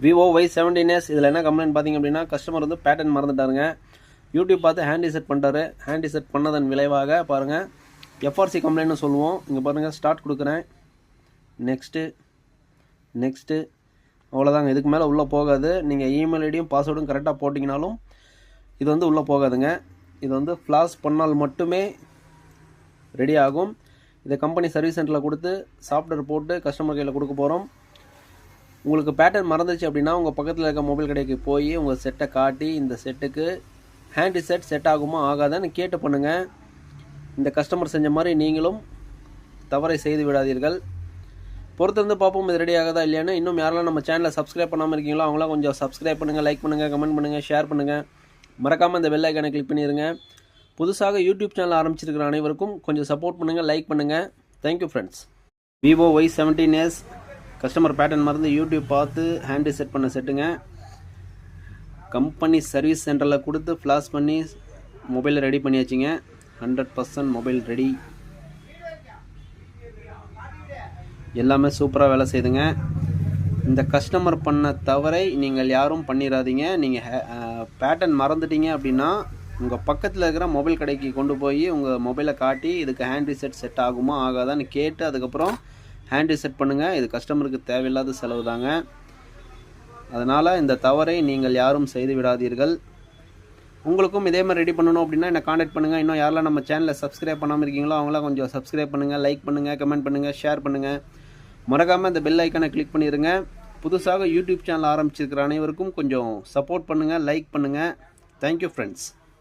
Vivo Y17s இதில் என்ன complaint பார்த்தீங்க அப்படின்னா கஸ்டமர் வந்து பேட்டர்ன் மறந்துட்டாருங்க. யூடியூப் பார்த்து ஹேண்ட் ரீசெட் பண்ணிட்டாரு. ஹேண்ட் ரீசெட் பண்ணதன் விளைவாக பாருங்கள் எஃப்ஆர்சி கம்ப்ளைண்ட்னு சொல்லுவோம். இங்கே பாருங்கள் ஸ்டார்ட் கொடுக்குறேன். நெக்ஸ்ட்டு அவ்வளோதாங்க. இதுக்கு மேலே உள்ளே போகாது. நீங்கள் இமெயில் ஐடியும் பாஸ்வேர்டும் கரெக்டாக போட்டிங்கனாலும் இது வந்து உள்ளே போகாதுங்க. இது வந்து ஃப்ளாஷ் பண்ணால் மட்டுமே ரெடி ஆகும். இதை கம்பெனி சர்வீஸ் சென்டரில் கொடுத்து சாஃப்ட்வேர் போட்டு கஸ்டமர் கையில் கொடுக்க போகிறோம். உங்களுக்கு பேட்டர்ன் மறந்துச்சு அப்படின்னா உங்கள் பக்கத்தில் இருக்க மொபைல் கடைக்கு போய் உங்கள் செட்டை காட்டி இந்த செட்டுக்கு ஹேண்ட் ரீசெட் செட் ஆகுமா ஆகாதான்னு கேட்டு பண்ணுங்கள். இந்த கஸ்டமர் செஞ்ச மாதிரி நீங்களும் தவறை செய்து விடாதீர்கள். பொறுத்திருந்து பார்ப்போம் இது ரெடி ஆகுதா இல்லையான்னு. இன்னும் யாரெல்லாம் நம்ம சேனலை சப்ஸ்கிரைப் பண்ணாமல் இருக்கீங்களோ அவங்களாம் கொஞ்சம் சப்ஸ்கிரைப் பண்ணுங்கள், லைக் பண்ணுங்கள், கமெண்ட் பண்ணுங்கள், ஷேர் பண்ணுங்கள். மறக்காமல் இந்த பெல் ஐக்கானை கிளிக் பண்ணிடுங்க. புதுசாக யூடியூப் சேனல் ஆரம்பிச்சிருக்கிற அனைவருக்கும் கொஞ்சம் சப்போர்ட் பண்ணுங்கள், லைக் பண்ணுங்கள். Thank you friends. Vivo Y17s customer pattern மறந்து யூடியூப் பார்த்து ஹேண்ட் ரீசெட் பண்ண செட்டுங்க. கம்பெனி சர்வீஸ் சென்டரில் கொடுத்து ஃப்ளாஷ் பண்ணி மொபைலை ரெடி பண்ணியாச்சுங்க. 100% mobile ready. எல்லாமே சூப்பராக வேலை செய்துங்க. இந்த கஸ்டமர் பண்ண தவறை நீங்கள் யாரும் பண்ணிடாதீங்க. நீங்கள் பேட்டர்ன் மறந்துட்டீங்க அப்படின்னா உங்கள் பக்கத்தில் இருக்கிற மொபைல் கடைக்கு கொண்டு போய் உங்கள் மொபைலை காட்டி இதுக்கு ஹேண்ட் ரீசெட் செட் ஆகுமா ஆகாதான்னு கேட்டு அதுக்கப்புறம் ஹேண்ட் ரீசெட் பண்ணுங்கள். இது கஸ்டமருக்கு தேவையில்லாத செலவு தாங்க. அதனால் இந்த தவறை நீங்கள் யாரும் செய்து விடாதீர்கள். உங்களுக்கும் இதே மாதிரி ரெடி பண்ணணும் அப்படின்னா என்னை காண்டாக்ட் பண்ணுங்கள். இன்னும் யாரெல்லாம் நம்ம சேனலை சப்ஸ்கிரைப் பண்ணாமல் இருக்கீங்களோ அவங்களாம் கொஞ்சம் சப்ஸ்கிரைப் பண்ணுங்கள், லைக் பண்ணுங்கள், கமெண்ட் பண்ணுங்கள், ஷேர் பண்ணுங்கள். மறக்காமல் இந்த பெல் ஐக்கானை கிளிக் பண்ணிடுங்க. புதுசாக யூடியூப் சேனல் ஆரம்பிச்சிருக்கிற அனைவருக்கும் கொஞ்சம் சப்போர்ட் பண்ணுங்கள், லைக் பண்ணுங்கள். Thank you friends.